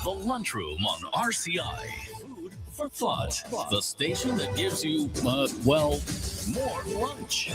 The Lunchroom on RCI. Food for thought. The station that gives you, more lunch.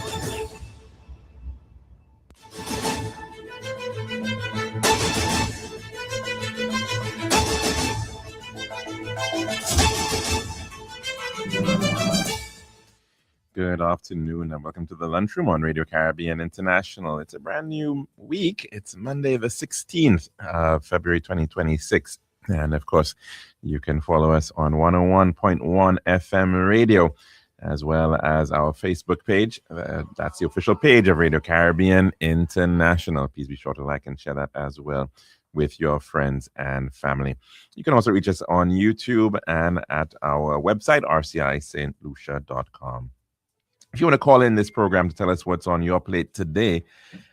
Good afternoon and welcome to the Lunchroom on Radio Caribbean International. It's a brand new week. It's Monday the 16th of February 2026. And of course, you can follow us on 101.1 FM radio, as well as our Facebook page. That's the official page of Radio Caribbean International. Please be sure to like and share that as well with your friends and family. You can also reach us on YouTube and at our website, rcistlucia.com. If you want to call in this program to tell us what's on your plate today,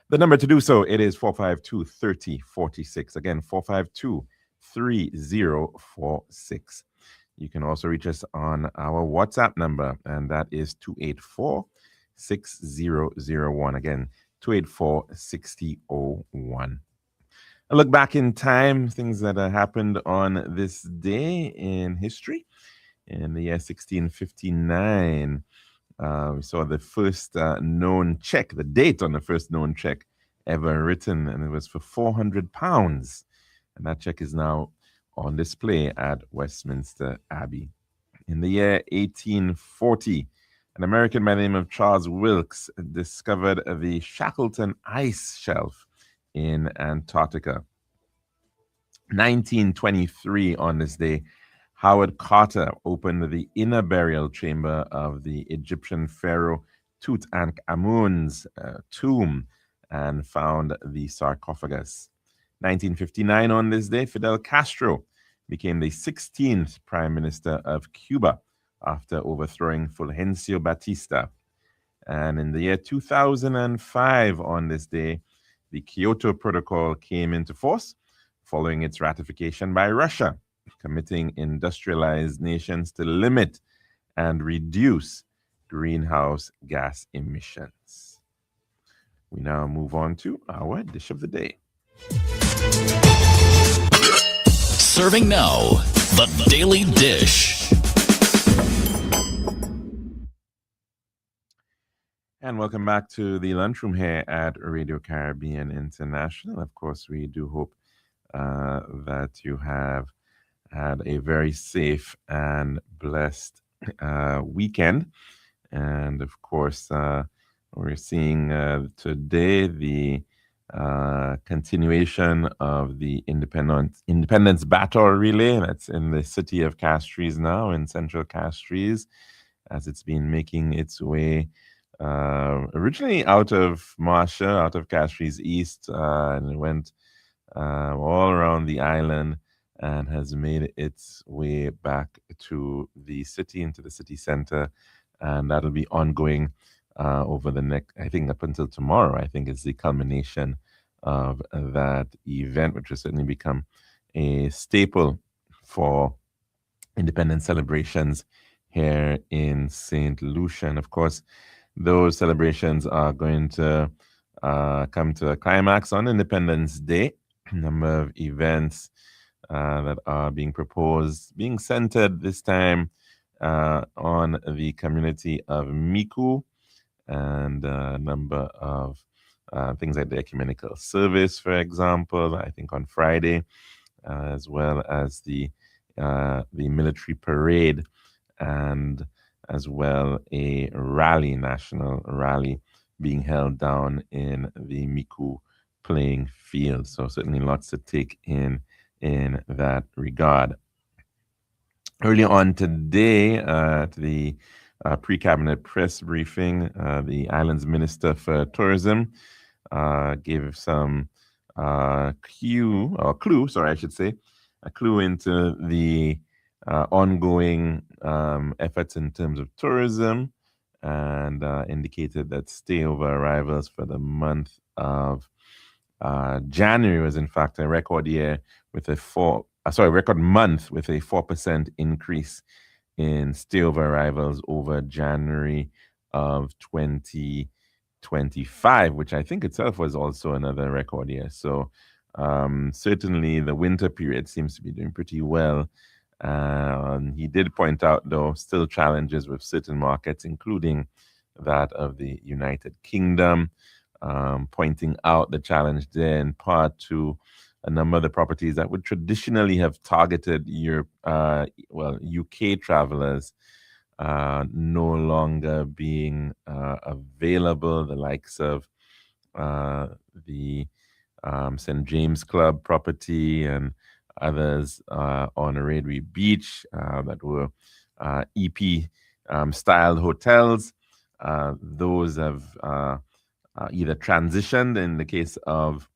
the number to do so, it is 452-3046. Again, 452-3046. You can also reach us on our WhatsApp number, and that is 284-6001. Again, 284-6001. A look back in time, things that happened on this day in history. In the year 1659, we saw the first known check, the date on the first known check ever written, and it was for £400. And that check is now on display at Westminster Abbey. In the year 1840, an American by the name of Charles Wilkes discovered the Shackleton ice shelf in Antarctica. 1923, on this day, Howard Carter opened the inner burial chamber of the Egyptian pharaoh Tutankhamun's tomb and found the sarcophagus. 1959, on this day, Fidel Castro became the 16th Prime Minister of Cuba after overthrowing Fulgencio Batista. And in the year 2005, on this day, the Kyoto Protocol came into force following its ratification by Russia, committing industrialized nations to limit and reduce greenhouse gas emissions. We now move on to our dish of the day. Serving now, the Daily Dish. And welcome back to the Lunchroom here at Radio Caribbean International. Of course, we do hope that you have had a very safe and blessed weekend. And of course, we're seeing today the continuation of the Independence Battle Relay. That's in the city of Castries now, in central Castries, as it's been making its way originally out of Marcia, out of Castries East, and it went all around the island and has made its way back to the city, into the city center. And that'll be ongoing over the next, I think up until tomorrow, I think is the culmination of that event, which has certainly become a staple for independence celebrations here in St. Lucia. And of course, those celebrations are going to come to a climax on Independence Day. A number of events that are being proposed, being centered this time on the community of Miku, and a number of things like the ecumenical service, for example, I think on Friday, as well as the military parade, and as well a rally, national rally, being held down in the Miku playing field. So certainly lots to take in that regard. Early on today, at the pre-cabinet press briefing, the island's Minister for Tourism gave some a clue into the ongoing efforts in terms of tourism, and indicated that stay-over arrivals for the month of January was in fact a record year with record month with a 4% increase in stay-over arrivals over January of 2025, which I think itself was also another record year. So certainly the winter period seems to be doing pretty well. He did point out, though, still challenges with certain markets, including that of the United Kingdom, pointing out the challenge there in part to a number of the properties that would traditionally have targeted UK travelers no longer being available, the likes of the St. James Club property and others on Redwood Beach that were EP styled hotels. Those have either transitioned in the case of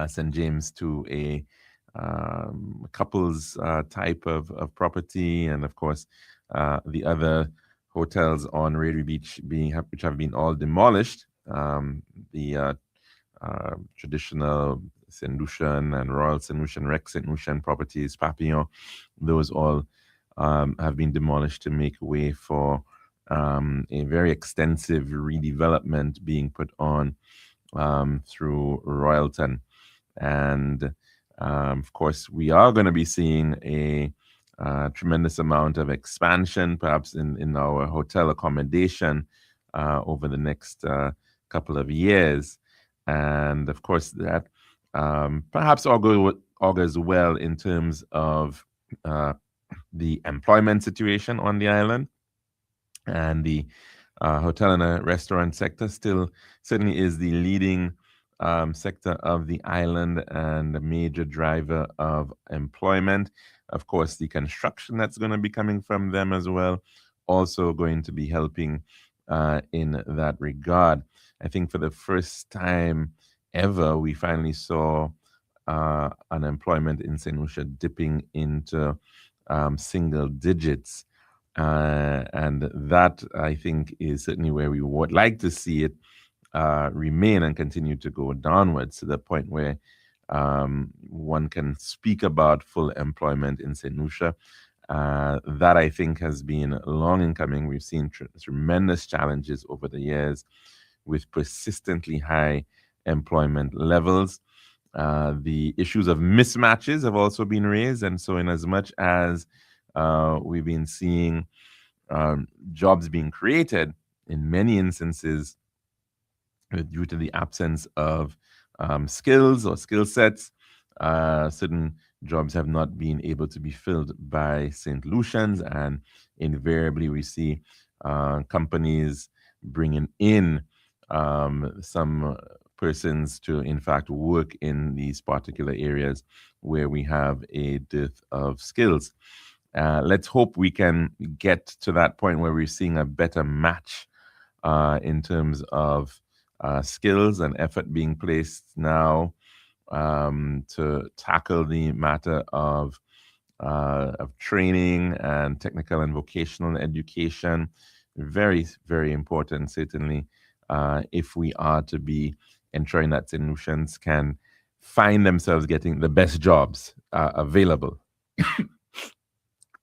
St. James to a couples type of property, and of course the other hotels on Redwood Beach which have been all demolished. The traditional St. Lucian and Royal St. Lucian, Rex St. Lucian properties, Papillon, those all have been demolished to make way for a very extensive redevelopment being put on through Royalton. And of course, we are going to be seeing a tremendous amount of expansion, perhaps in our hotel accommodation over the next couple of years. And of course, that perhaps augurs well in terms of the employment situation on the island. And the hotel and restaurant sector still certainly is the leading sector of the island and a major driver of employment. Of course, the construction that's going to be coming from them as well, also going to be helping in that regard. I think for the first time ever, we finally saw unemployment in St. Lucia dipping into single digits. And that, I think, is certainly where we would like to see it remain and continue to go downwards to the point where one can speak about full employment in St. Lucia. That, I think, has been long in coming. We've seen tremendous challenges over the years with persistently high employment levels. The issues of mismatches have also been raised. And so in as much as we've been seeing jobs being created, in many instances, due to the absence of skills or skill sets, certain jobs have not been able to be filled by St. Lucians, and invariably we see companies bringing in some persons to, in fact, work in these particular areas where we have a dearth of skills. Let's hope we can get to that point where we're seeing a better match in terms of skills and effort being placed now to tackle the matter of training and technical and vocational education. Very, very important, certainly, if we are to be ensuring that St. Lucians can find themselves getting the best jobs available.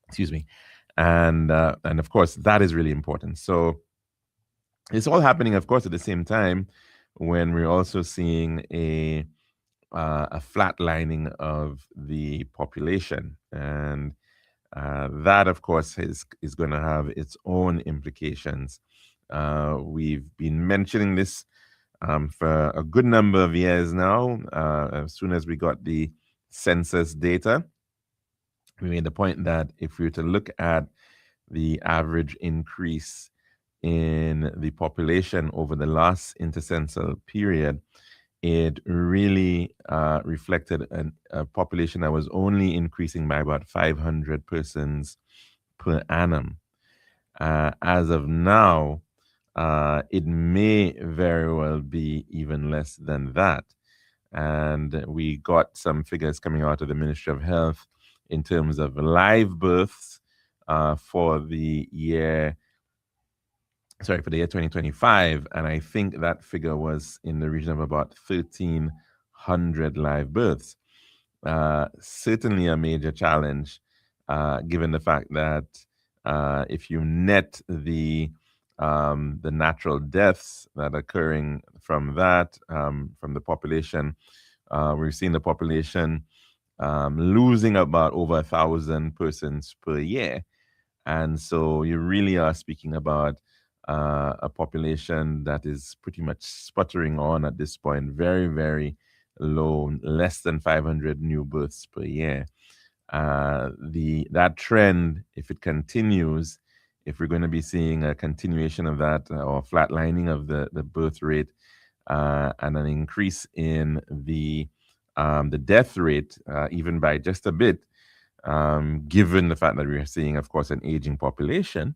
Excuse me. And of course, that is really important. So it's all happening, of course, at the same time when we're also seeing a flatlining of the population. And that, of course, is going to have its own implications. We've been mentioning this for a good number of years now. As soon as we got the census data, we made the point that if we were to look at the average increase in the population over the last intercensal period, it really reflected a population that was only increasing by about 500 persons per annum. As of now, it may very well be even less than that. And we got some figures coming out of the Ministry of Health in terms of live births for the year 2025, and I think that figure was in the region of about 1,300 live births. Certainly a major challenge, given the fact that if you net the natural deaths that are occurring from that, from the population We're seeing the population losing about over 1,000 persons per year. And so you really are speaking about a population that is pretty much sputtering on at this point, very, very low, less than 500 new births per year. That trend, if it continues, if we're going to be seeing a continuation of that or flatlining of the birth rate and an increase in the death rate, even by just a bit, given the fact that we are seeing, of course, an aging population,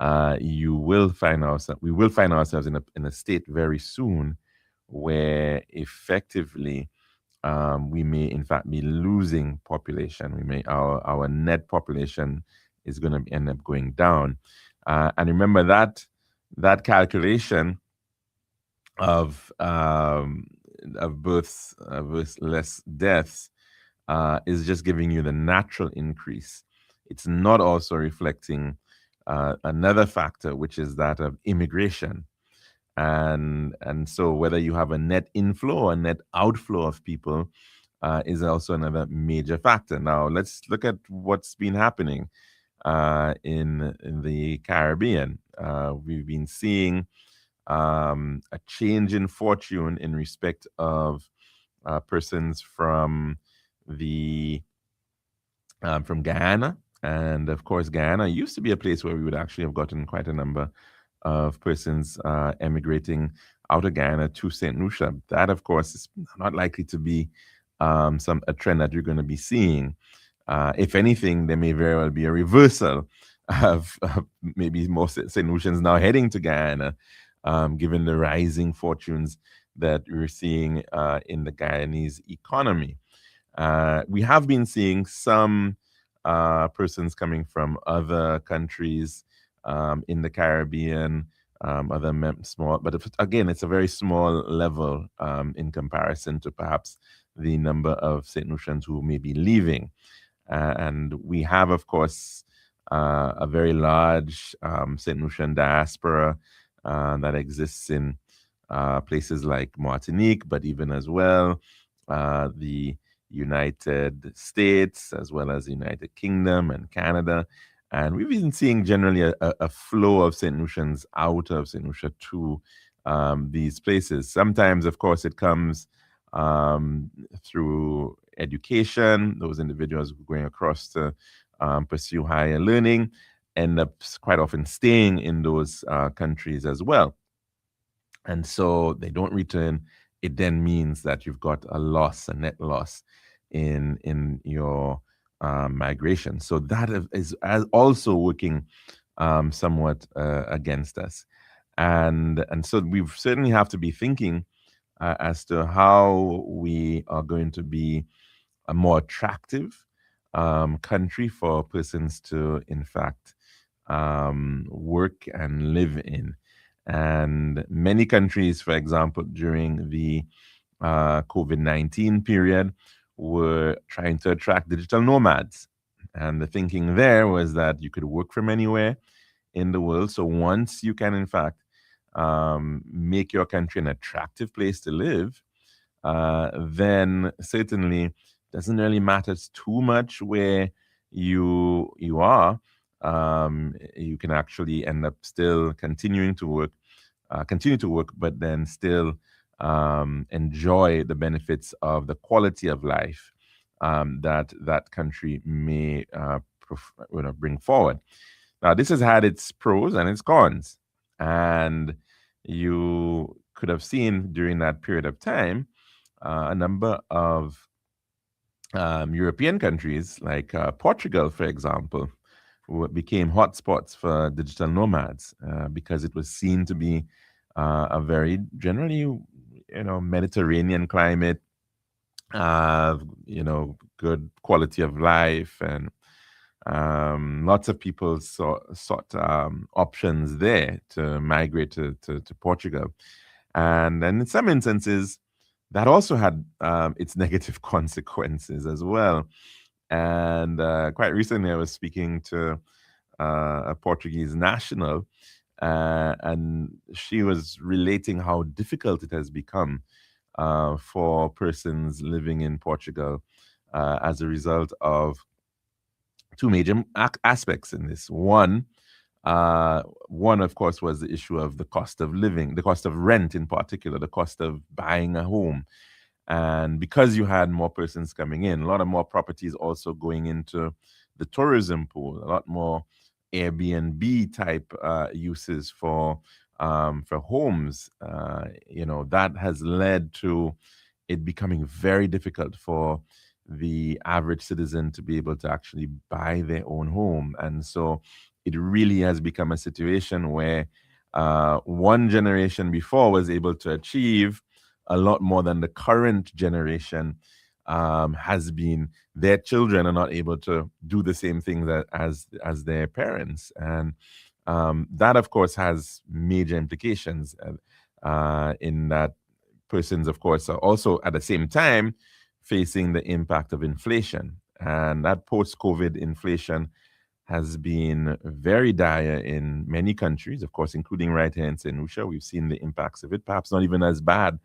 we will find ourselves in a state very soon where effectively we may in fact be losing population. Our net population is going to end up going down. And remember that calculation of births with less deaths is just giving you the natural increase. It's not also reflecting another factor, which is that of immigration. And so whether you have a net inflow or a net outflow of people is also another major factor. Now let's look at what's been happening in the Caribbean. We've been seeing a change in fortune in respect of persons from Guyana. And of course, Guyana used to be a place where we would actually have gotten quite a number of persons emigrating out of Guyana to St. Lucia. That, of course, is not likely to be a trend that you're going to be seeing. If anything, there may very well be a reversal of maybe most St. Lucians now heading to Guyana, given the rising fortunes that we're seeing in the Guyanese economy. We have been seeing some persons coming from other countries in the Caribbean, small, but again, it's a very small level in comparison to perhaps the number of St. Lucians who may be leaving. And we have, of course, a very large St. Lucian diaspora that exists in places like Martinique, but even as well the United States, as well as the United Kingdom and Canada. And we've been seeing generally a flow of St. Lucians out of St. Lucia to these places. Sometimes, of course, it comes through education. Those individuals going across to pursue higher learning end up quite often staying in those countries as well. And so they don't return. It then means that you've got a net loss in your migration. So that is also working somewhat against us. And so we certainly have to be thinking as to how we are going to be a more attractive country for persons to, in fact, work and live in. And many countries, for example, during the COVID-19 period, were trying to attract digital nomads. And the thinking there was that you could work from anywhere in the world. So once you can, in fact, make your country an attractive place to live, then certainly doesn't really matter too much where you are. You can actually end up still continue to work, but then still enjoy the benefits of the quality of life that country may bring forward. Now, this has had its pros and its cons, and you could have seen during that period of time a number of European countries like Portugal, for example, became hotspots for digital nomads because it was seen to be a very generally, Mediterranean climate, good quality of life, and lots of people sought options there to migrate to Portugal. And then in some instances, that also had its negative consequences as well. And quite recently, I was speaking to a Portuguese national, and she was relating how difficult it has become for persons living in Portugal as a result of two major aspects in this. One, of course, was the issue of the cost of living, the cost of rent in particular, the cost of buying a home. And because you had more persons coming in, a lot of more properties also going into the tourism pool, a lot more Airbnb type uses for homes. That has led to it becoming very difficult for the average citizen to be able to actually buy their own home. And so it really has become a situation where one generation before was able to achieve a lot more than the current generation has been. Their children are not able to do the same things as their parents, and that, of course, has major implications in that persons, of course, are also at the same time facing the impact of inflation. And that post COVID inflation has been very dire in many countries, of course, including right here in St. Lucia. We've seen the impacts of it, perhaps not even as bad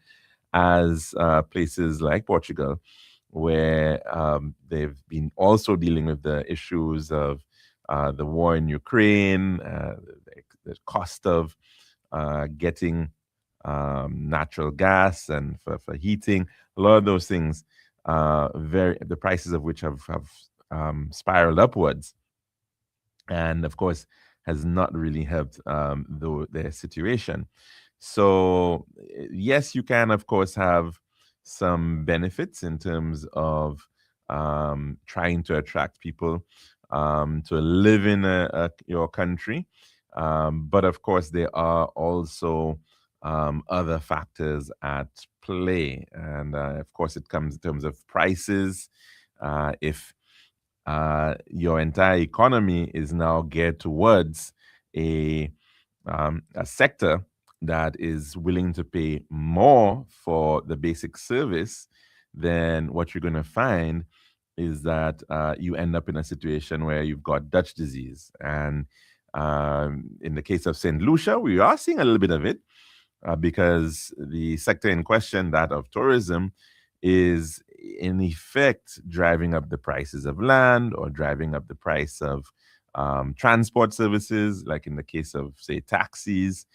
as places like Portugal, where they've been also dealing with the issues of the war in Ukraine, the cost of getting natural gas and for heating, a lot of those things, the prices of which have spiraled upwards, and of course has not really helped their situation. So yes, you can of course have some benefits in terms of trying to attract people to live in your country, but of course there are also other factors at play, and of course it comes in terms of prices. If your entire economy is now geared towards a a sector that is willing to pay more for the basic service, then what you're going to find is that you end up in a situation where you've got Dutch disease. And in the case of St. Lucia, we are seeing a little bit of it because the sector in question, that of tourism, is in effect driving up the prices of land or driving up the price of transport services, like in the case of, say, taxis,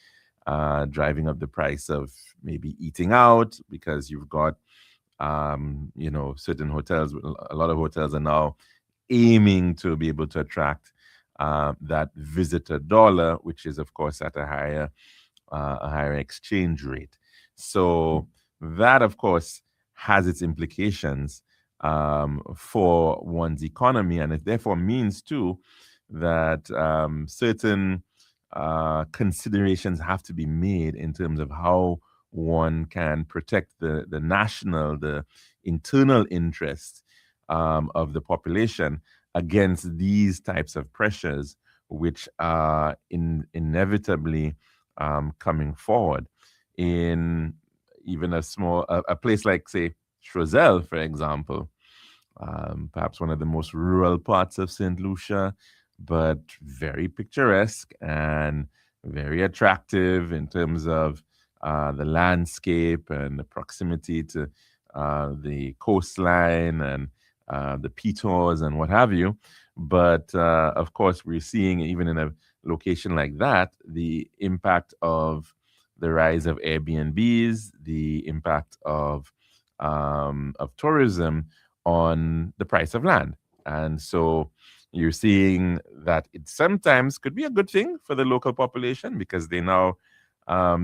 driving up the price of maybe eating out because you've got, certain hotels. A lot of hotels are now aiming to be able to attract that visitor dollar, which is, of course, at a higher exchange rate. So that, of course, has its implications for one's economy, and it therefore means too that certain considerations have to be made in terms of how one can protect the internal interest of the population against these types of pressures, which are inevitably coming forward in even a place like, say, Choiseul, for example, perhaps one of the most rural parts of St. Lucia, but very picturesque and very attractive in terms of the landscape and the proximity to the coastline and the pitons and what have you. But of course, we're seeing, even in a location like that, the impact of the rise of Airbnbs, the impact of tourism on the price of land. And so you're seeing that it sometimes could be a good thing for the local population because they now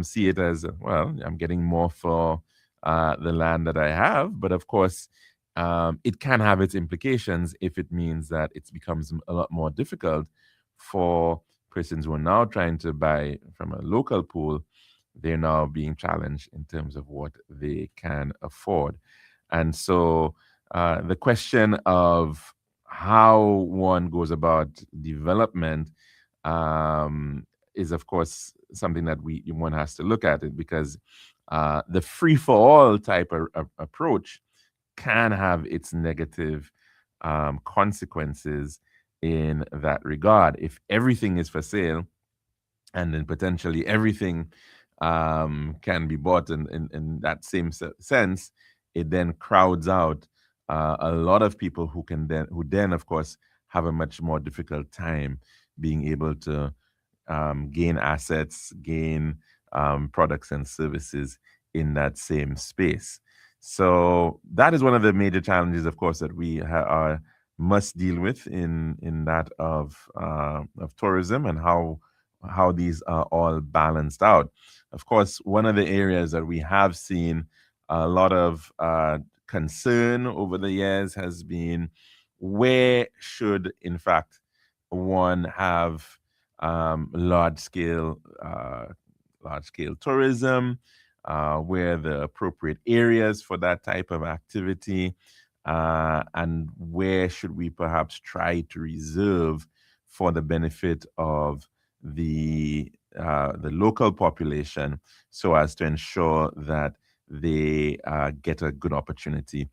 see it as, well, I'm getting more for the land that I have. But of course, it can have its implications if it means that it becomes a lot more difficult for persons who are now trying to buy from a local pool. They're now being challenged in terms of what they can afford. And so the question of how one goes about development is, of course, something that one has to look at it, because the free-for-all type of approach can have its negative consequences in that regard. If everything is for sale, and then potentially everything can be bought in that same sense, it then crowds out a lot of people who then of course have a much more difficult time being able to gain assets, gain products and services in that same space. So that is one of the major challenges, of course, that we must deal with in that of tourism, and how these are all balanced out. Of course, one of the areas that we have seen a lot of concern over the years has been, where should, in fact, one have large scale tourism, where the appropriate areas for that type of activity, and where should we perhaps try to reserve for the benefit of the local population, so as to ensure that they get a good opportunity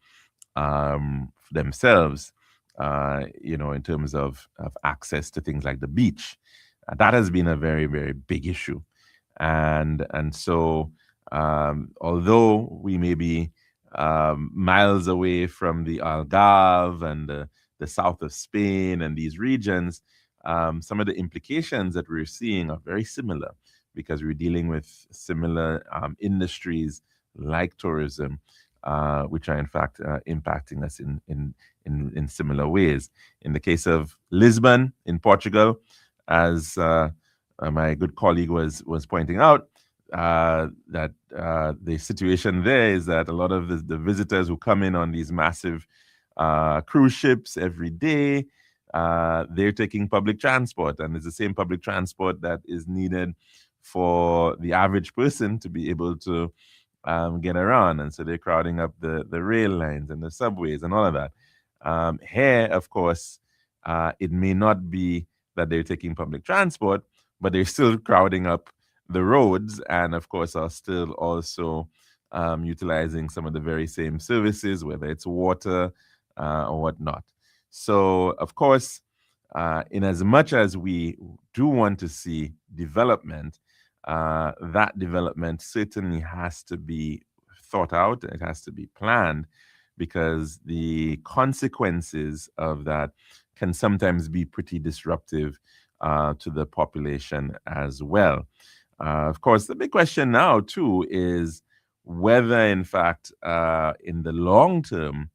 for themselves, in terms of access to things like the beach. That has been a very, very big issue. And so, although we may be miles away from the Algarve and the south of Spain and these regions, some of the implications that we're seeing are very similar, because we're dealing with similar industries like tourism, which are in fact impacting us in similar ways. In the case of Lisbon in Portugal, as my good colleague was pointing out, that the situation there is that a lot of the visitors who come in on these massive cruise ships every day, they're taking public transport, and it's the same public transport that is needed for the average person to be able to get around. And so they're crowding up the rail lines and the subways and all of that. Here, of course, it may not be that they're taking public transport, but they're still crowding up the roads, and of course are still also utilizing some of the very same services, whether it's water or whatnot. So, of course, in as much as we do want to see development, that development certainly has to be thought out, it has to be planned, because the consequences of that can sometimes be pretty disruptive to the population as well. Of course, the big question now, too, is whether, in fact, in the long term,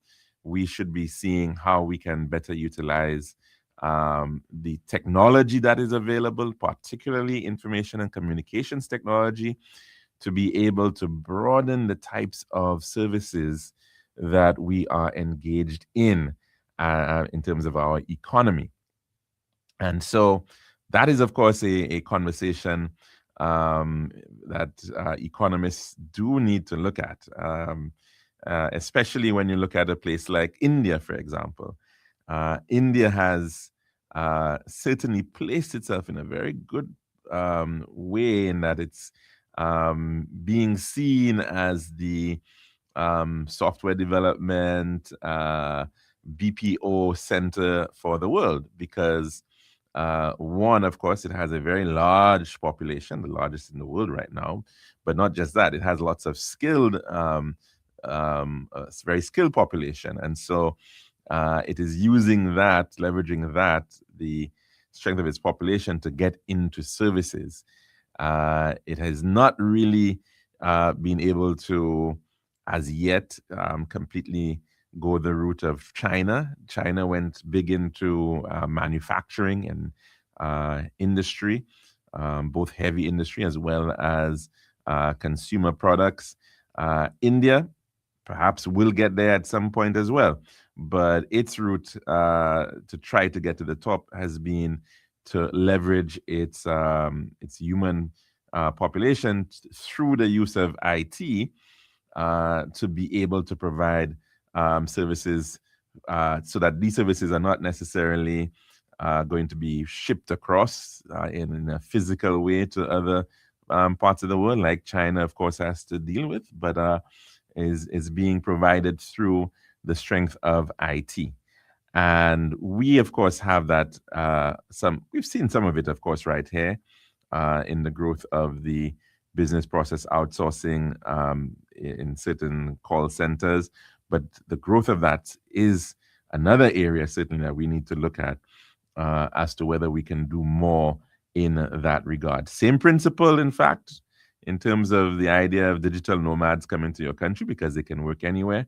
we should be seeing how we can better utilize the technology that is available, particularly information and communications technology, to be able to broaden the types of services that we are engaged in terms of our economy. And so that is, of course, a conversation that economists do need to look at, especially when you look at a place like India, for example. India has certainly placed itself in a very good way, in that it's being seen as the software development BPO center for the world, because one, of course, it has a very large population, the largest in the world right now. But not just that, it has lots of skilled, very skilled population. And so it is using that, leveraging that, the strength of its population, to get into services. It has not really been able to, as yet, completely go the route of China. China went big into manufacturing and industry, both heavy industry as well as consumer products. India perhaps will get there at some point as well, but its route to try to get to the top has been to leverage its human population through the use of IT to be able to provide services, so that these services are not necessarily going to be shipped across in a physical way to other parts of the world, like China, of course, has to deal with, but is being provided through the strength of IT. And we, of course, have that. We've seen some of it, of course, right here in the growth of the business process outsourcing in certain call centers. But the growth of that is another area certainly that we need to look at as to whether we can do more in that regard. Same principle, in fact, in terms of the idea of digital nomads coming to your country because they can work anywhere.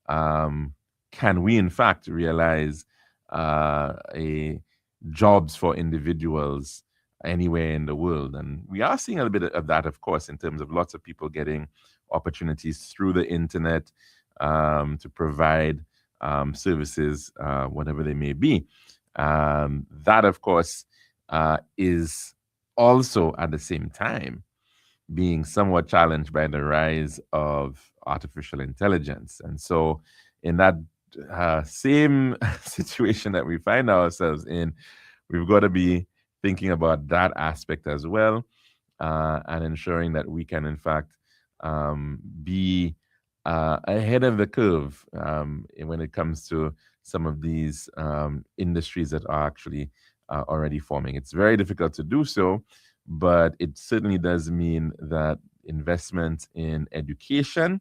Can we, in fact, realize jobs for individuals anywhere in the world? And we are seeing a little bit of that, of course, in terms of lots of people getting opportunities through the internet to provide services, whatever they may be. That, of course, is also at the same time being somewhat challenged by the rise of artificial intelligence. And so in that same situation that we find ourselves in, we've got to be thinking about that aspect as well, and ensuring that we can, in fact, be ahead of the curve when it comes to some of these industries that are actually already forming. It's very difficult to do so, but it certainly does mean that investments in education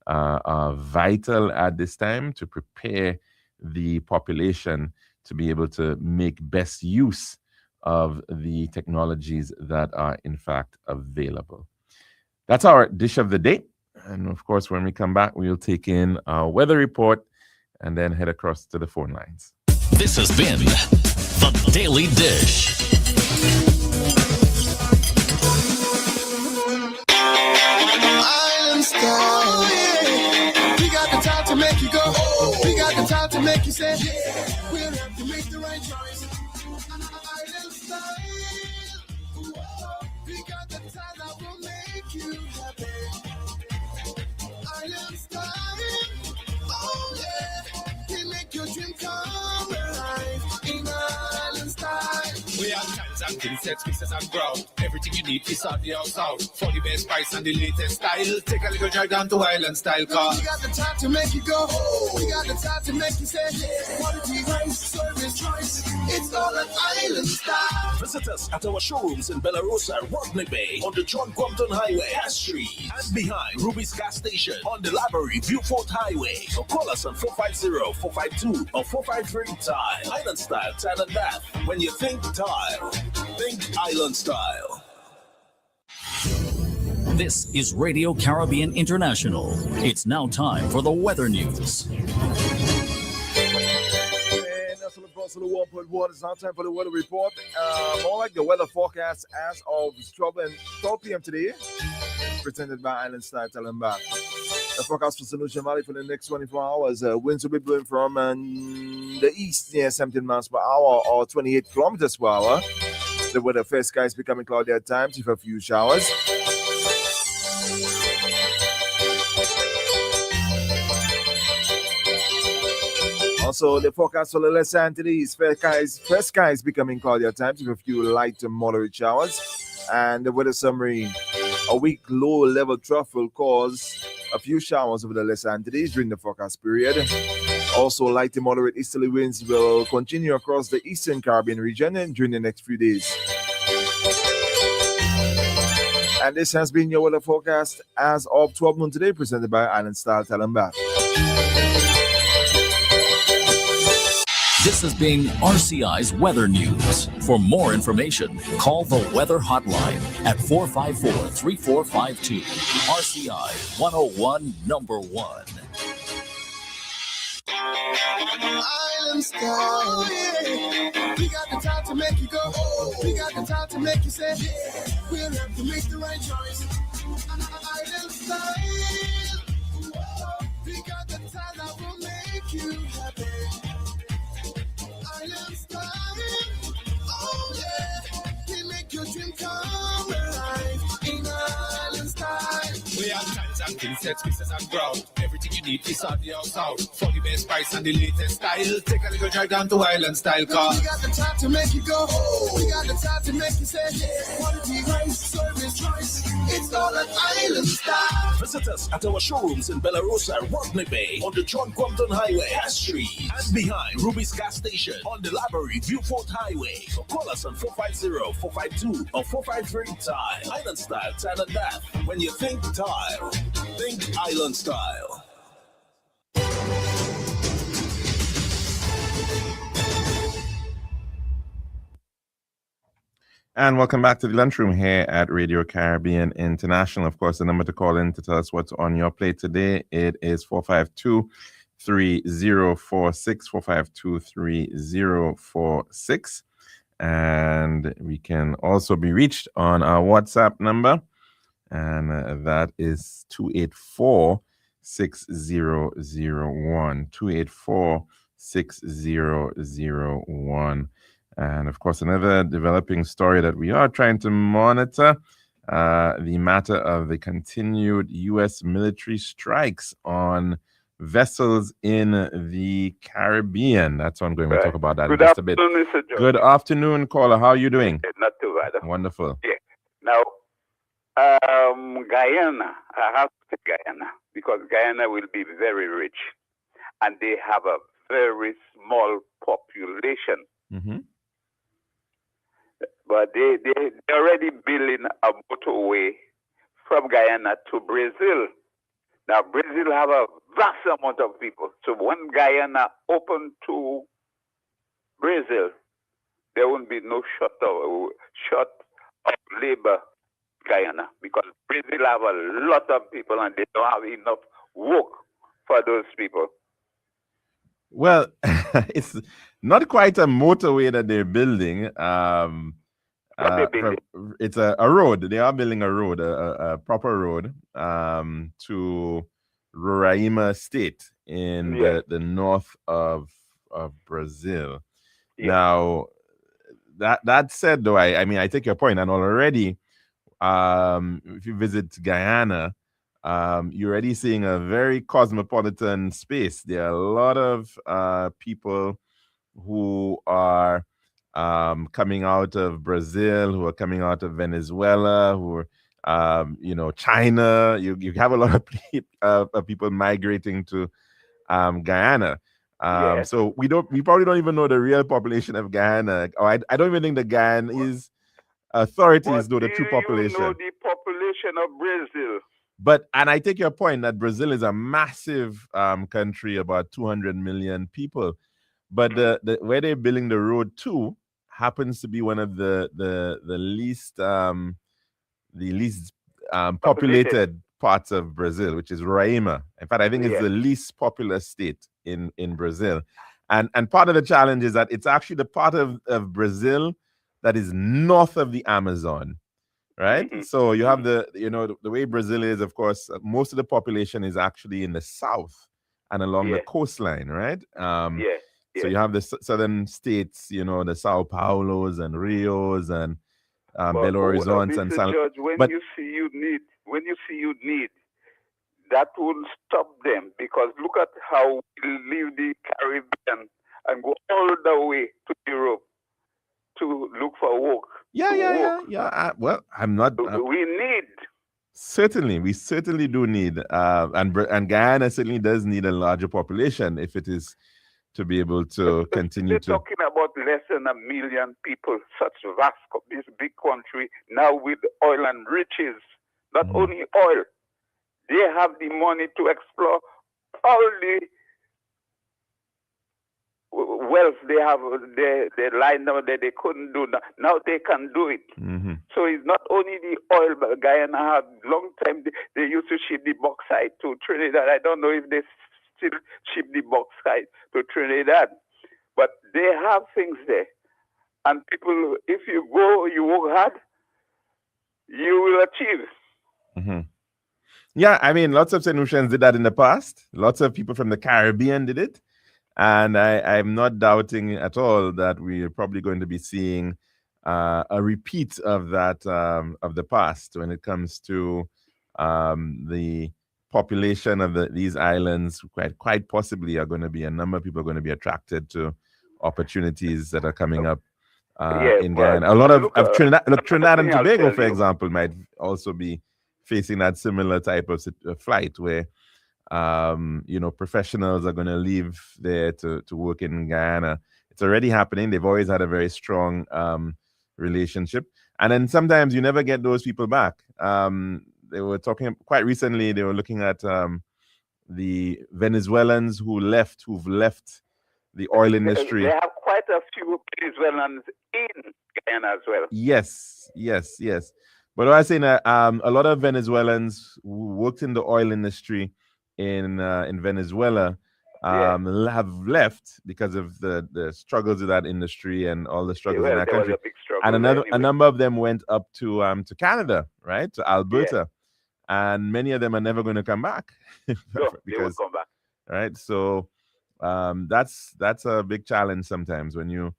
are vital at this time to prepare the population to be able to make best use of the technologies that are in fact available. That's our dish of the day. And of course, when we come back, we'll take in our weather report and then head across to the phone lines. This has been The Daily Dish. Island style, yeah. We got the time to make you go. We got the time to make you say, yeah. We'll have to make the right choice. Island style. We got the time that will make you happy. Island style. Oh yeah. We make your dream come alive. In Island style. We have times and things, sets, pieces and ground. Everything you need is on the outside. For the best price and the latest style. Take a little drive down to Island Style car. We got the time to make you go. We got the time to make you say, quality, price, service, choice. It's all an Island Style. Visit us at our showrooms in Bellarosa, Rodney Bay, on the John Compton Highway, Cass Street, and behind Ruby's Gas Station on the Library Viewport Highway. So call us on 450-452 or 453-TILE. Island Style, Tile and Bath. When you think tile, think Island Style. This is Radio Caribbean International. It's now time for the weather news. And that's the boss of the 1.1. It's now time for the weather report. More like the weather forecast as of 12 p.m. today, presented by Island Style Talent Back. The forecast for St. Lucia Valley for the next 24 hours. Winds will be blowing from the east near 17 miles per hour or 28 kilometers per hour. The weather fair skies becoming cloudy at times with a few showers. Also, the forecast for the Los Angeles, fair skies becoming cloudy at times with a few light to moderate showers. And the weather summary, a weak low-level trough will cause a few showers over the Los Angeles during the forecast period. Also, light to moderate easterly winds will continue across the eastern Caribbean region and during the next few days. And this has been your weather forecast as of 12 noon today, presented by Island Style Talent Bath. This has been RCI's Weather News. For more information, call the Weather Hotline at 454-3452. RCI 101 number 1. Island Style, yeah. We got the time to make you go. We got the time to make you say, yeah. We'll have to make the right choice. Island Style. We got the time that will make you happy. Island Style. Oh yeah. We make your dream come alive. In Island Style. We have times and things, sets, pieces and ground. Everything you need is on the outside. For the best price and the latest style. Take a little drive down to Island Style car. We got the time to make you go. We got the time to make you say, quality, price, service, choice. It's all an island style. Visit us at our showrooms in Belarus and Rodney Bay on the John Compton Highway, Castries, and behind Ruby's Gas Station on the Library Viewport Highway. So call us on 450-452 or 453-TILE. Island Style, Tile and Bath. When you think tile, think Island Style. And welcome back to the lunchroom here at Radio Caribbean International. Of course, the number to call in to tell us what's on your plate today, it is 452-3046, 452-3046. And we can also be reached on our WhatsApp number, and that is 284-6001, 284-6001. And of course, another developing story that we are trying to monitor, the matter of the continued U.S. military strikes on vessels in the Caribbean. That's ongoing. We'll talk about that in just a bit. Mr. Joe. Good afternoon, caller. How are you doing? Not too bad. Wonderful. Yeah. Now, Guyana, I have to say Guyana, because Guyana will be very rich, and they have a very small population. Mm-hmm. But they're already building a motorway from Guyana to Brazil. Now, Brazil have a vast amount of people. So when Guyana open to Brazil, there won't be no short of labor Guyana, because Brazil have a lot of people and they don't have enough work for those people. Well, it's not quite a motorway that they're building. It's a road. They are building a road, a proper road, to Roraima State in the north of Brazil. Yeah. Now, that said, though, I mean, I take your point, and already, if you visit Guyana, you're already seeing a very cosmopolitan space. There are a lot of people who are coming out of Brazil, who are coming out of Venezuela, who are, China. You have a lot of people migrating to Guyana. So we probably don't even know the real population of Guyana. Or I don't even think the Guyanese authorities know the true population. You know the population of Brazil. And I take your point that Brazil is a massive country, about 200 million people. But the where they're building the road to happens to be one of the least populated parts of Brazil, which is Roraima. In fact, I think it's the least populous state in Brazil. And part of the challenge is that it's actually the part of Brazil that is north of the Amazon. Right. Mm-hmm. So you have the way Brazil is, of course, most of the population is actually in the south and along the coastline. Right. So you have the southern states, the Sao Paulos and Rios and Belo Horizonte and San. George, when you see you need, that will stop them, because look at how we leave the Caribbean and go all the way to Europe to look for work. Well, I'm not. We need. Certainly, we certainly do need, and Guyana certainly does need a larger population if it is to be able to continue to. They're talking about less than 1 million people. Such vast, this big country now with oil and riches. Not only oil, they have the money to explore all the wealth they have. They lined up that they couldn't do. Now they can do it. Mm-hmm. So it's not only the oil, but Guyana had long time. They used to ship the bauxite to Trinidad. I don't know if they still ship the bauxite to Trinidad, but they have things there. And people, if you go, you work hard, you will achieve. Mm-hmm. Yeah, I mean, lots of St. Lucians did that in the past. Lots of people from the Caribbean did it. And I'm not doubting at all that we're probably going to be seeing a repeat of that, of the past, when it comes to the population of these islands. Quite possibly are going to be a number of people are going to be attracted to opportunities that are coming up in Guyana. A lot of Trinidad and Tobago, for example, might also be facing that similar type of flight where professionals are going to leave there to work in Guyana. It's already happening. They've always had a very strong relationship. And then sometimes you never get those people back. They were talking quite recently, they were looking at the Venezuelans who've left the oil industry. They have quite a few Venezuelans in Guyana as well. Yes. But I was saying that a lot of Venezuelans who worked in the oil industry in Venezuela have left because of the struggles of that industry and all the struggles in that country. And a number of them went up to Canada, right, to Alberta, and many of them are never going to come back. No, they won't come back. Right, so that's a big challenge sometimes when you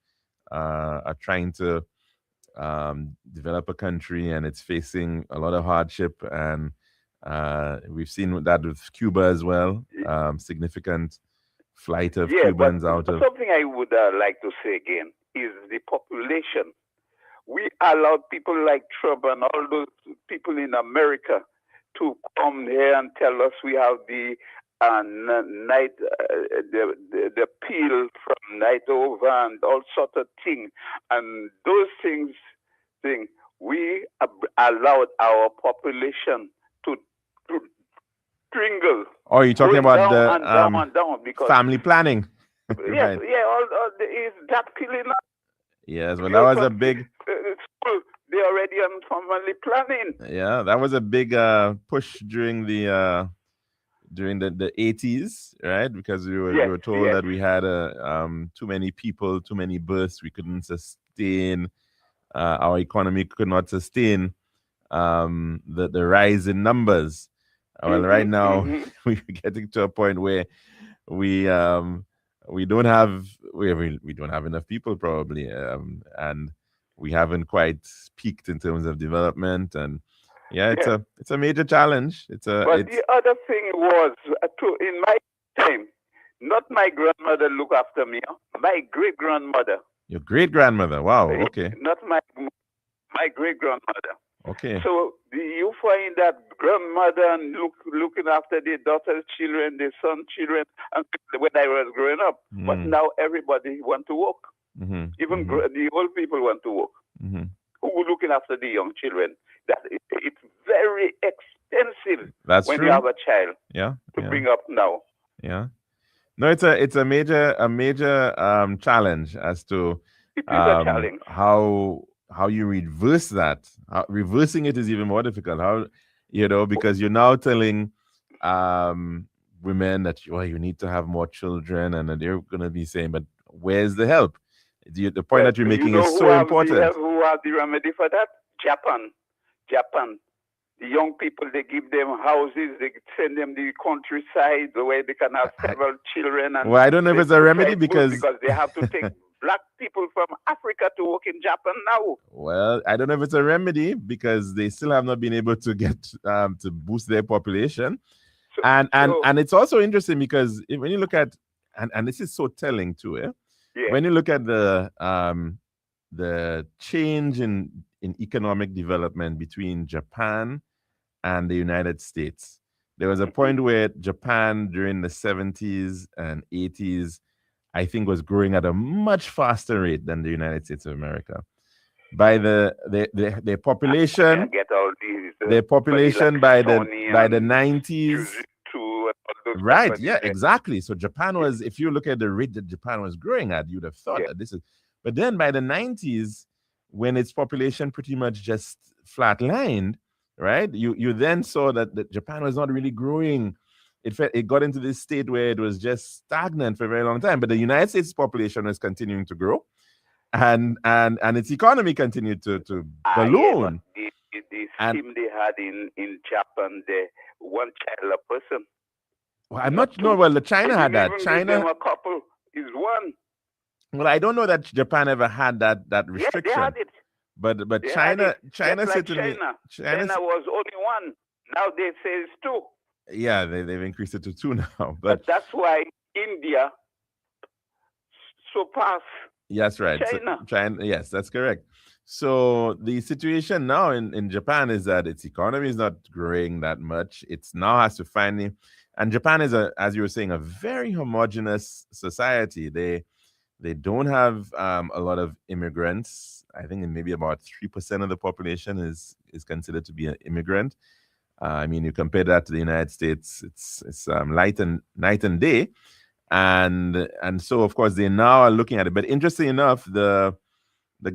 are trying to develop a country and it's facing a lot of hardship, and we've seen that with Cuba as well. Significant flight of Cubans out of. Something I would like to say again is the population. We allowed people like Trump and all those people in America to come here and tell us we have the night, the peel from night over and all sorts of things. And those things, we allowed our population to dwindle. Oh, you're talking about down and down because family planning. Yes, right. Is that killing us? Yes, well, that was a big. They're already on family planning. Yeah, that was a big push during the 80s, right? Because we were told that we had too many people, too many births. We couldn't sustain. Our economy could not sustain the rise in numbers. Well, right now we're getting to a point where we don't have enough people probably, and we haven't quite peaked in terms of development, and it's a major challenge. The other thing was in my time, not my grandmother looked after me, my great grandmother. Your great grandmother? Wow. Okay. Not my great grandmother. Okay. So you find that grandmother and looking after their daughter's children, their son's children, and when I was growing up. But now everybody want to work. Even the old people want to work. Who are looking after the young children? It's very expensive. That's when true. You have a child. To bring up now. Yeah. No, it's a major challenge as to how you reverse that. Reversing it is even more difficult. Because you're now telling women that you need to have more children, and they're going to be saying, but where's the help? The point that you're making is so important. Who have the remedy for that? Japan. The young people, they give them houses, they send them to the countryside where they can have several children. And I don't know if it's a remedy because they have to take black people from Africa to work in Japan now. Well, I don't know if it's a remedy because they still have not been able to get to boost their population. And it's also interesting because when you look at, and this is so telling too, when you look at the change in economic development between Japan and the United States. There was a point where Japan during the 70s and 80s, I think, was growing at a much faster rate than the United States of America. By their population, their population by the 90s. Right, exactly. So Japan was, if you look at the rate that Japan was growing at, you'd have thought that this is. But then by the 90s, when its population pretty much just flatlined, right? You then saw that Japan was not really growing. It got into this state where it was just stagnant for a very long time. But the United States population was continuing to grow, and its economy continued to balloon. The scheme they had in Japan, the one child a person. Well, I'm not sure. Well, China had that. China a couple is one. Well, I don't know that Japan ever had that restriction. Yeah, they had it. But China certainly. China was only one. Now they say it's two. Yeah, they've increased it to two now. But that's why India surpassed That's right. China. China, yes, that's correct. So the situation now in Japan is that its economy is not growing that much. It's now has to finally, and Japan is as you were saying, a very homogenous society. They don't have a lot of immigrants. I think maybe about 3% of the population is considered to be an immigrant. I mean, you compare that to the United States, it's night and day, and so of course they now are looking at it. But interesting enough, the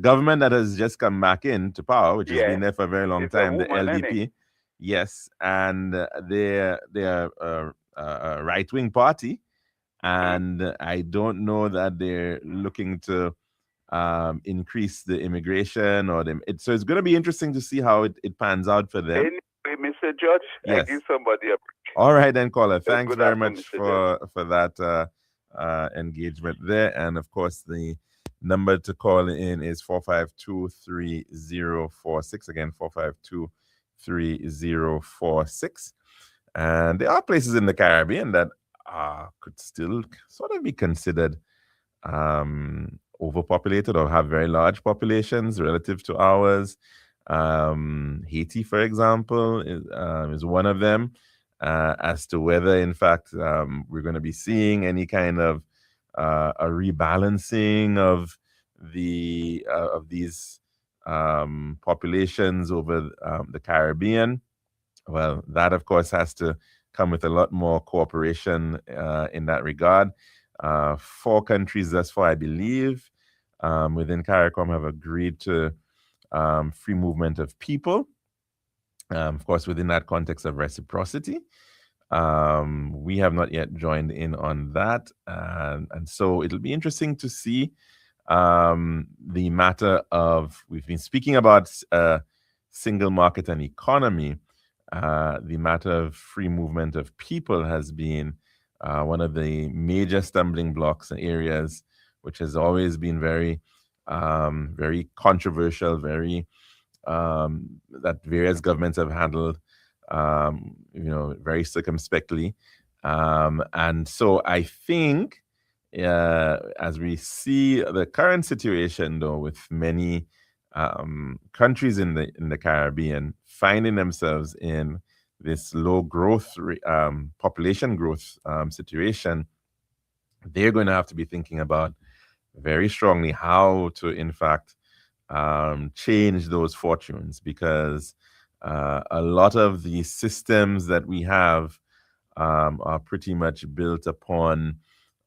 government that has just come back into power, which has been there for a very long It's a time, the woman, ain't LDP, yes, and they're a right wing party, and I don't know that they're looking to increase the immigration or them. So it's going to be interesting to see how it pans out for them. Anyway, Mr. George, I Yes. give somebody a All right then, caller. Thanks good very afternoon, much Mr. for that engagement there. And of course, the number to call in is 452-3046. Again, 452-3046. And there are places in the Caribbean that could still sort of be considered overpopulated or have very large populations relative to ours. Haiti, for example, is one of them. As to whether, in fact, we're going to be seeing any kind of a rebalancing of these populations over the Caribbean. Well, that of course has to come with a lot more cooperation in that regard. 4 countries thus far, I believe, within CARICOM have agreed to free movement of people. Of course, within that context of reciprocity. We have not yet joined in on that. And so it'll be interesting to see the matter of, we've been speaking about single market and economy. The matter of free movement of people has been one of the major stumbling blocks and areas which has always been very, very controversial, very that various governments have handled, very circumspectly. And so I think as we see the current situation, though, with many countries in the Caribbean finding themselves in this low growth population growth situation, they're going to have to be thinking about very strongly how to, in fact, change those fortunes, because a lot of the systems that we have are pretty much built upon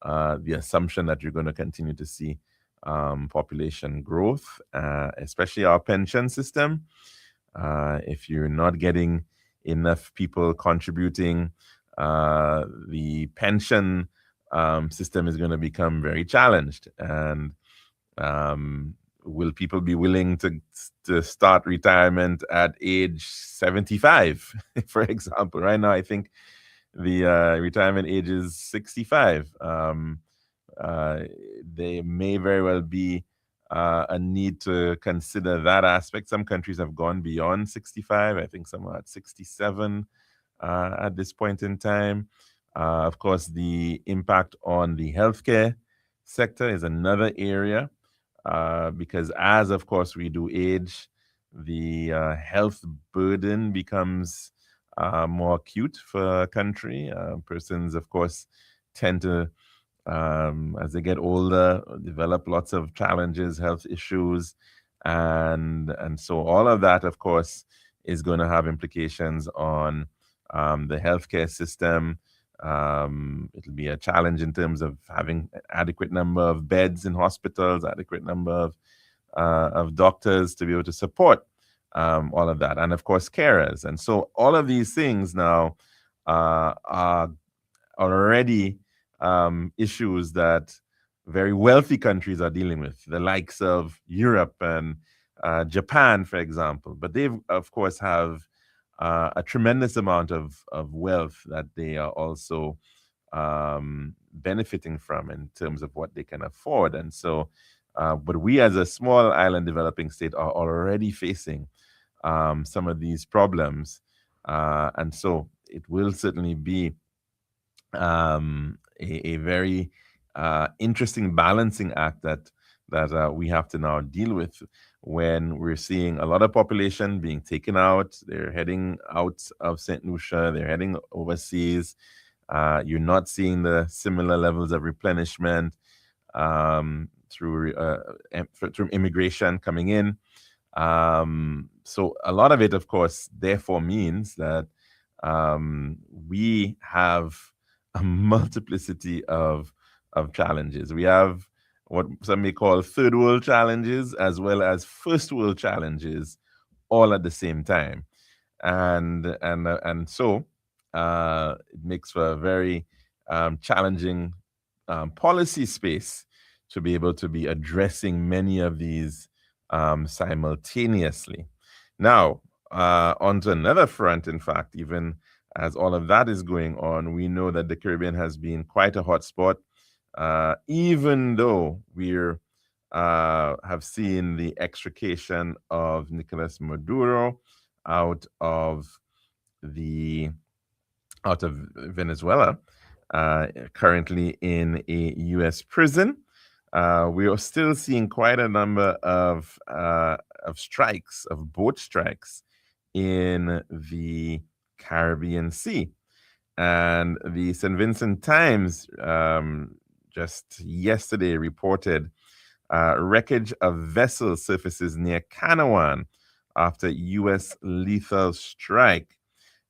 the assumption that you're going to continue to see population growth, especially our pension system. If you're not getting enough people contributing, the pension system is going to become very challenged. And will people be willing to start retirement at age 75, for example? Right now, I think the retirement age is 65. There may very well be a need to consider that aspect. Some countries have gone beyond 65. I think some are at 67 at this point in time. Of course, the impact on the healthcare sector is another area, because as, of course, we do age, the health burden becomes more acute for a country. Persons, of course, tend to, as they get older, develop lots of challenges, health issues, and so all of that, of course, is going to have implications on the healthcare system. It'll be a challenge in terms of having adequate number of beds in hospitals, adequate number of doctors to be able to support all of that, and of course carers. And so all of these things now are already issues that very wealthy countries are dealing with, the likes of Europe and Japan, for example. But they, of course, have a tremendous amount of wealth that they are also benefiting from in terms of what they can afford. And so, but we as a small island developing state are already facing some of these problems. And so it will certainly be a very interesting balancing act that that we have to now deal with when we're seeing a lot of population being taken out. They're heading out of St. Lucia, they're heading overseas. You're not seeing the similar levels of replenishment through immigration coming in. So a lot of it, of course, therefore means that we have a multiplicity of challenges. We have what some may call third world challenges as well as first world challenges all at the same time. And so it makes for a very challenging policy space to be able to be addressing many of these simultaneously. Now, on to another front, in fact, even as all of that is going on, we know that the Caribbean has been quite a hot spot, even though we're have seen the extrication of Nicolas Maduro out of Venezuela, currently in a U.S. prison. We are still seeing quite a number of strikes, of boat strikes, in the Caribbean Sea. And the St. Vincent Times just yesterday reported wreckage of vessel surfaces near Canouan after U.S. lethal strike.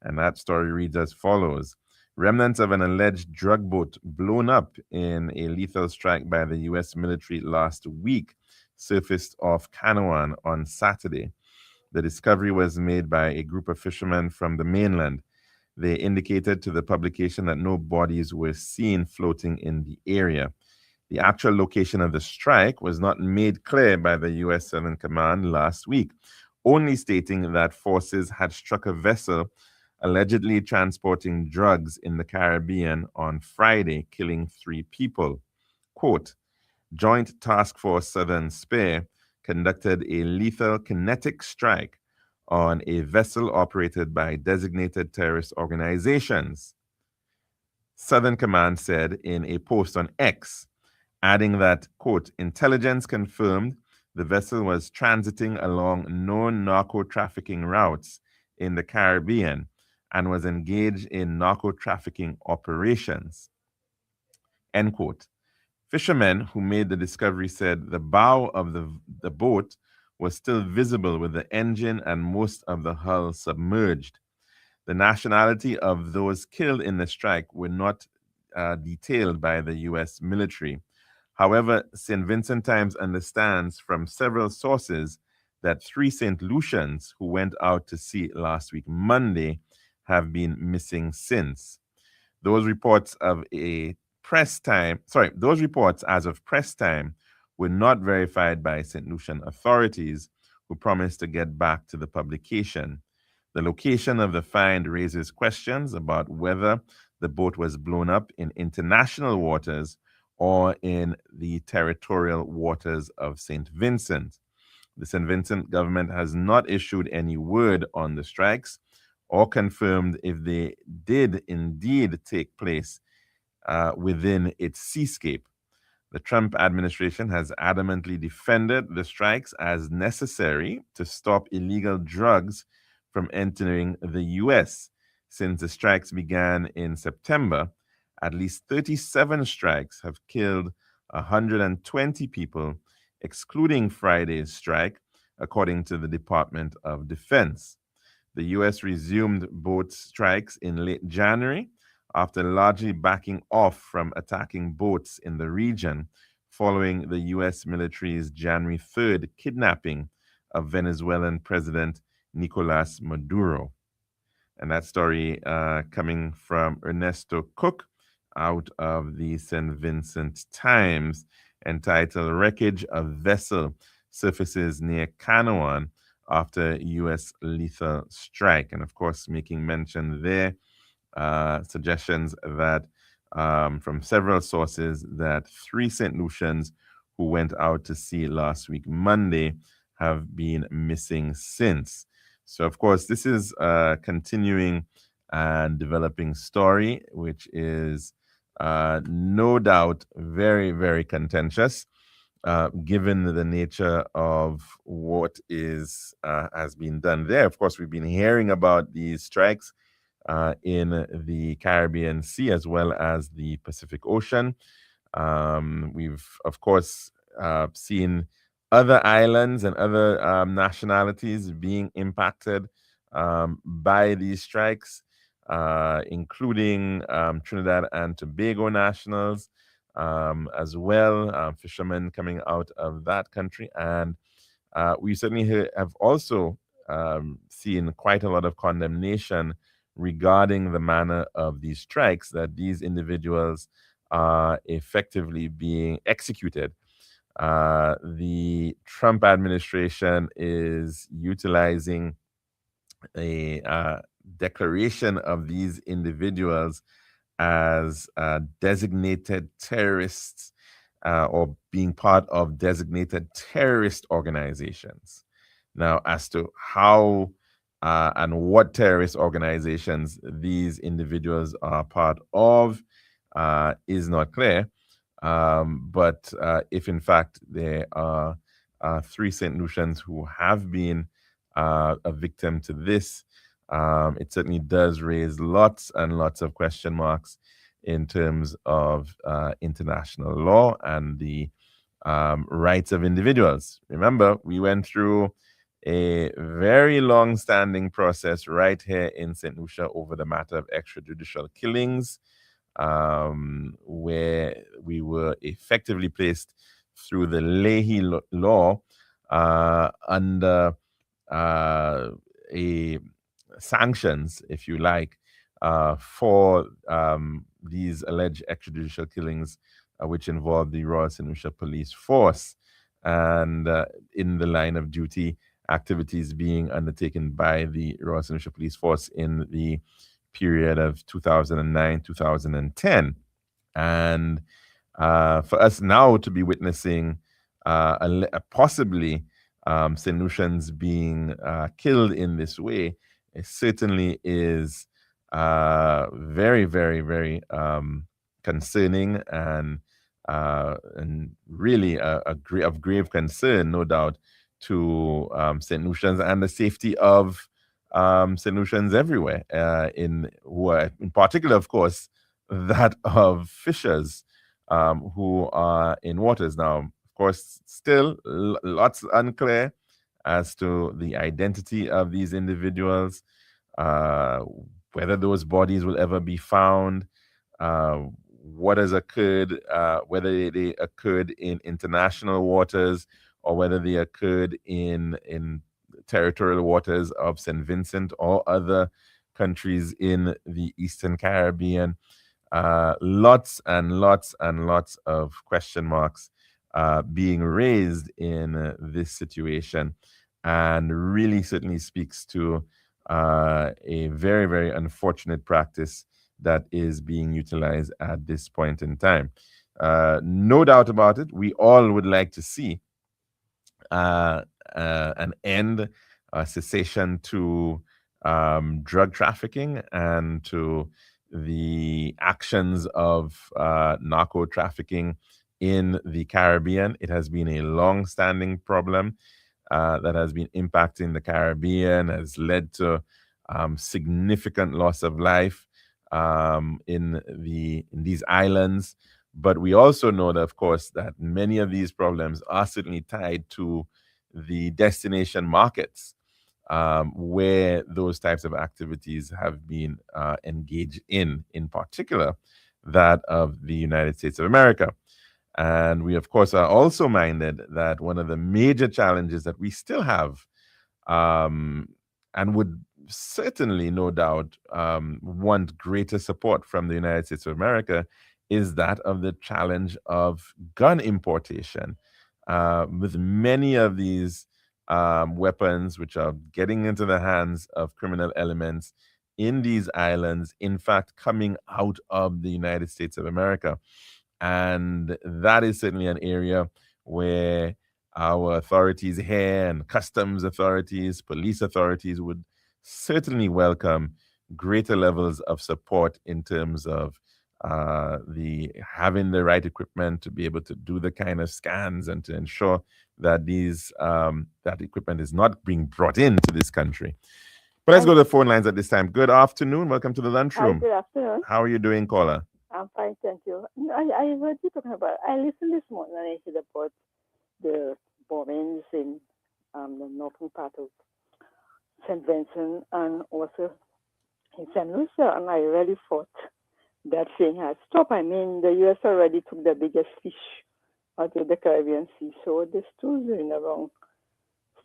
And that story reads as follows. Remnants of an alleged drug boat blown up in a lethal strike by the U.S. military last week surfaced off Canouan on Saturday. The discovery was made by a group of fishermen from the mainland. They indicated to the publication that no bodies were seen floating in the area. The actual location of the strike was not made clear by the U.S. Southern Command last week, only stating that forces had struck a vessel allegedly transporting drugs in the Caribbean on Friday, killing 3 people. Quote, Joint Task Force Southern Spare conducted a lethal kinetic strike on a vessel operated by designated terrorist organizations, Southern Command said in a post on X, adding that, quote, intelligence confirmed the vessel was transiting along known narco-trafficking routes in the Caribbean and was engaged in narco-trafficking operations, end quote. Fishermen who made the discovery said the bow of the boat was still visible with the engine and most of the hull submerged. The nationality of those killed in the strike were not detailed by the U.S. military. However, St. Vincent Times understands from several sources that 3 St. Lucians who went out to sea last week, Monday, have been missing since. Those reports as of press time were not verified by St. Lucian authorities, who promised to get back to the publication. The location of the find raises questions about whether the boat was blown up in international waters or in the territorial waters of St. Vincent. The St. Vincent government has not issued any word on the strikes or confirmed if they did indeed take place within its seascape. The Trump administration has adamantly defended the strikes as necessary to stop illegal drugs from entering the U.S. Since the strikes began in September, at least 37 strikes have killed 120 people, excluding Friday's strike, according to the Department of Defense. The U.S. resumed boat strikes in late January after largely backing off from attacking boats in the region following the U.S. military's January 3rd kidnapping of Venezuelan President Nicolas Maduro. And that story coming from Ernesto Cook out of the St. Vincent Times, entitled Wreckage of Vessel Surfaces Near Canouan After U.S. Lethal Strike. And of course, making mention there, suggestions that from several sources that 3 St. Lucians who went out to sea last week, Monday, have been missing since. So, of course, this is a continuing and developing story, which is no doubt very, very contentious. given the nature of what is has been done there. Of course, we've been hearing about these strikes in the Caribbean Sea as well as the Pacific Ocean. We've, of course, seen other islands and other nationalities being impacted by these strikes, including Trinidad and Tobago nationals as well, fishermen coming out of that country. And we certainly have also seen quite a lot of condemnation regarding the manner of these strikes, that these individuals are effectively being executed. The Trump administration is utilizing a declaration of these individuals as designated terrorists or being part of designated terrorist organizations. Now, as to how and what terrorist organizations these individuals are part of is not clear. But if in fact there are 3 St. Lucians who have been a victim to this, it certainly does raise lots and lots of question marks in terms of international law and the rights of individuals. Remember, we went through a very long-standing process right here in St. Lucia over the matter of extrajudicial killings, where we were effectively placed through the Leahy law under a sanctions, if you like, for these alleged extrajudicial killings, which involved the Royal St. Lucia Police Force, and in the line of duty activities being undertaken by the Royal St. Lucia Police Force in the period of 2009-2010. And for us now to be witnessing possibly St. Lucians being killed in this way, it certainly is very, very, very concerning and really of grave concern, no doubt, to St. Lucians and the safety of St. Lucians everywhere, in particular, of course, that of fishers who are in waters. Now, of course, still lots unclear as to the identity of these individuals, whether those bodies will ever be found, what has occurred, whether they occurred in international waters or whether they occurred in territorial waters of St. Vincent or other countries in the Eastern Caribbean. Lots and lots and lots of question marks being raised in this situation, and really certainly speaks to a very, very unfortunate practice that is being utilized at this point in time. No doubt about it, we all would like to see an end, a cessation to drug trafficking and to the actions of narco trafficking in the Caribbean. It has been a long-standing problem that has been impacting the Caribbean, has led to significant loss of life in these islands. But we also know that, of course, that many of these problems are certainly tied to the destination markets where those types of activities have been engaged in particular that of the United States of America. And we, of course, are also minded that one of the major challenges that we still have, and would certainly, no doubt, want greater support from the United States of America, is that of the challenge of gun importation. With many of these weapons which are getting into the hands of criminal elements in these islands, in fact, coming out of the United States of America. And that is certainly an area where our authorities here and customs authorities, police authorities would certainly welcome greater levels of support in terms of the having the right equipment to be able to do the kind of scans and to ensure that these that equipment is not being brought into this country. But let's go to the phone lines at this time. Good afternoon. Welcome to the lunchroom. Hi, good afternoon. How are you doing, caller? I'm fine, thank you. I heard you talking about. I listened this morning and I heard about the bombings in the northern part of St. Vincent and also in St. Lucia, and I really thought that thing had stopped. I mean, the U.S. already took the biggest fish out of the Caribbean Sea, so they're still doing around,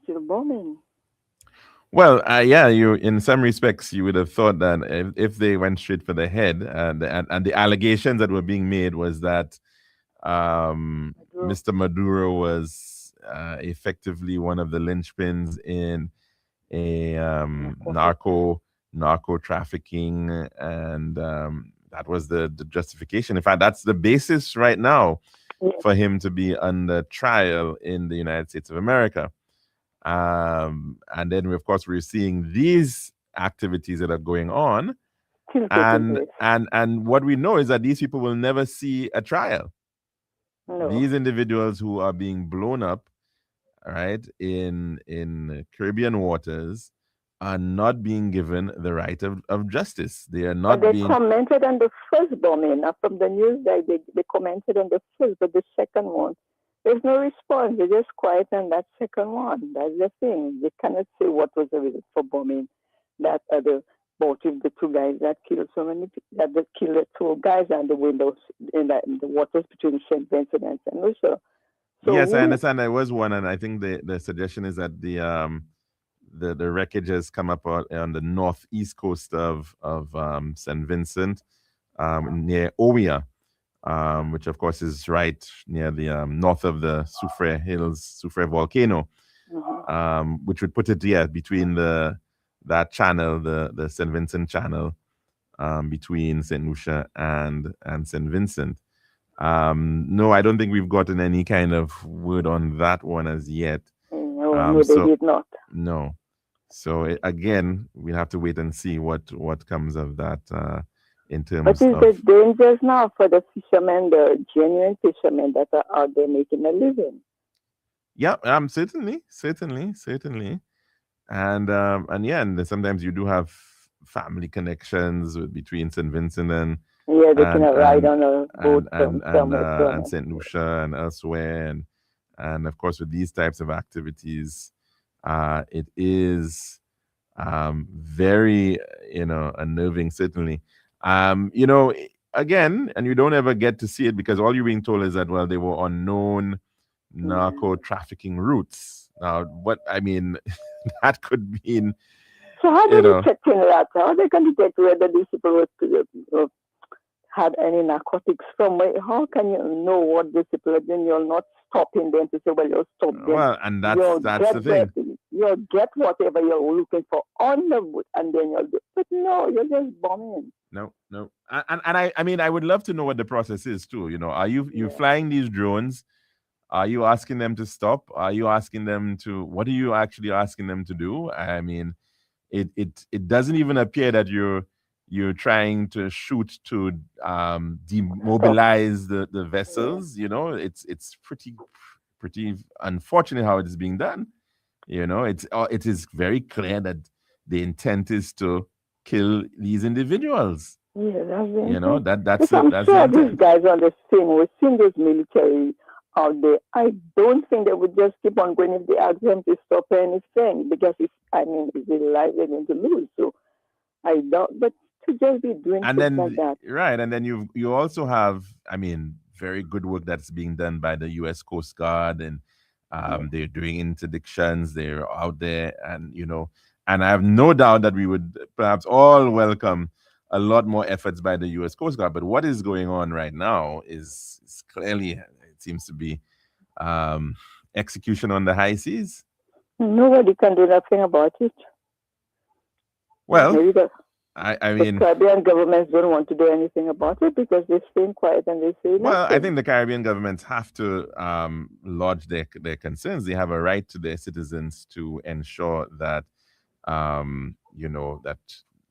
still bombing. Well, yeah, you in some respects you would have thought that if they went straight for the head, and the allegations that were being made was that Mr. Maduro was effectively one of the linchpins in a narco trafficking, and that was the justification. In fact, that's the basis right now for him to be under trial in the United States of America. And then, of course, we're seeing these activities that are going on, and what we know is that these people will never see a trial. No. These individuals who are being blown up, right, in Caribbean waters, are not being given the right of justice. They are not. But they commented on the first bombing. From the news, they commented on the first, but the second one, there's no response. They're just quiet on that second one. That's the thing. They cannot say what was the reason for bombing that other boat with the two guys that killed so many people, that killed the two guys on the windows in the waters between St. Vincent and St. Lucia. So yes, I understand there was one, and I think the suggestion is that the wreckage has come up on the northeast coast of St. Vincent, near Oia. Which of course is right near the north of the Soufrière Hills, Soufrière volcano, which would put it between that channel, the St. Vincent channel, between St. Lucia and St. Vincent. No, I don't think we've gotten any kind of word on that one as yet. No, they did not. No. So again, we'll have to wait and see what comes of that. In terms but is it dangerous now for the fishermen, the genuine fishermen that are out there making a living? Yeah, certainly, and yeah, and sometimes you do have family connections between St. Vincent and they can ride on a boat and St. Lucia and elsewhere, and of course with these types of activities, it is very unnerving, certainly. Again, and you don't ever get to see it because all you're being told is that, well, they were on known narco trafficking routes. Now, what I mean, that could mean. So how do you check that? How are they going to detect whether these people had any narcotics from? How can you know what these people are doing? You're not stopping them to say, well, you'll stop them. Well, and that's the thing. You'll get whatever you're looking for on the wood, and then you'll do. But no, you're just bombing. No. And I mean, I would love to know what the process is too. Are you flying these drones? Are you asking them to stop? Are you asking them to? What are you actually asking them to do? I mean, it doesn't even appear that you're trying to shoot to demobilize the vessels. It's pretty unfortunate how it is being done. It is very clear that the intent is to kill these individuals. Yeah, that's these guys on the scene. We've seen this military out there. I don't think they would just keep on going if they ask them to stop anything because it's their life they're going to lose. So I don't. But to just be doing things like that, right? And then you also have, very good work that's being done by the U.S. Coast Guard, and they're doing interdictions. They're out there, and and I have no doubt that we would perhaps all welcome a lot more efforts by the U.S. Coast Guard. But what is going on right now is clearly, it seems to be execution on the high seas. Nobody can do nothing about it. Well, I mean, the Caribbean governments don't want to do anything about it because they're staying quiet and they say nothing. Well, I think the Caribbean governments have to lodge their concerns. They have a right to their citizens to ensure that that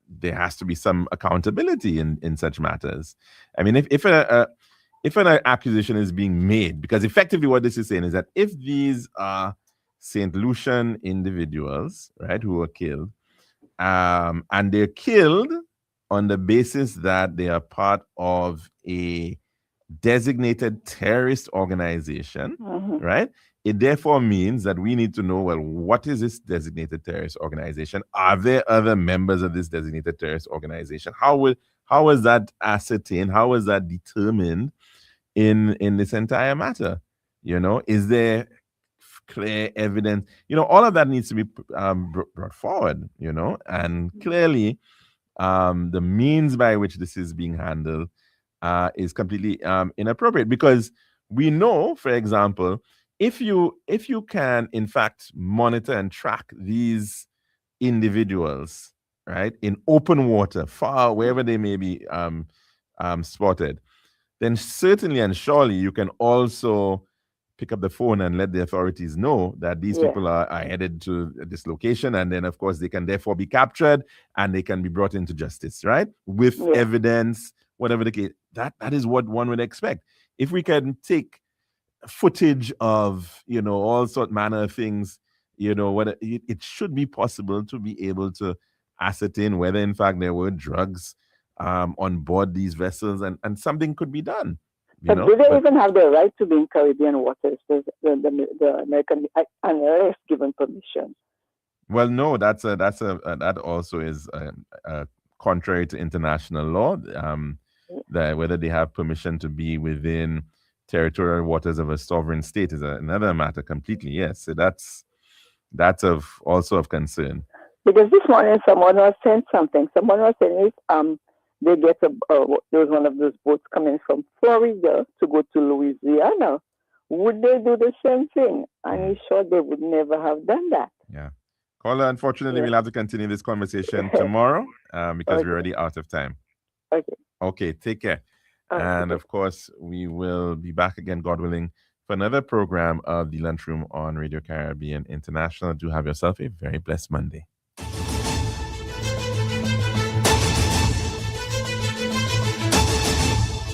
there has to be some accountability in such matters. I mean, if an accusation is being made, because effectively what this is saying is that if these are St. Lucian individuals, right, who were killed, and they're killed on the basis that they are part of a designated terrorist organization, right? It therefore means that we need to know, well, what is this designated terrorist organization? Are there other members of this designated terrorist organization? How was that ascertained? How was that determined in this entire matter? Is there clear evidence? All of that needs to be brought forward, and clearly the means by which this is being handled is completely inappropriate, because we know, for example, if you can in fact monitor and track these individuals, right, in open water, far wherever they may be spotted, then certainly and surely you can also pick up the phone and let the authorities know that these people are headed to this location, and then of course they can therefore be captured and they can be brought into justice, right, with evidence, whatever the case. That is what one would expect. If we can take footage of all sort manner of things, it should be possible to be able to ascertain whether in fact there were drugs on board these vessels, and something could be done. But do they even have the right to be in Caribbean waters? Does the American IRS given permission? Well, no, that also is contrary to international law. That whether they have permission to be within territorial waters of a sovereign state is another matter completely. Yes, so that's also of concern. Because this morning someone was saying something. Someone was saying if they get there was one of those boats coming from Florida to go to Louisiana, would they do the same thing? And he's sure they would never have done that. Yeah. Caller, unfortunately, we'll have to continue this conversation tomorrow because we're already out of time. Okay, take care. And of course, we will be back again, God willing, for another program of the Lunchroom on Radio Caribbean International. Do have yourself a very blessed Monday.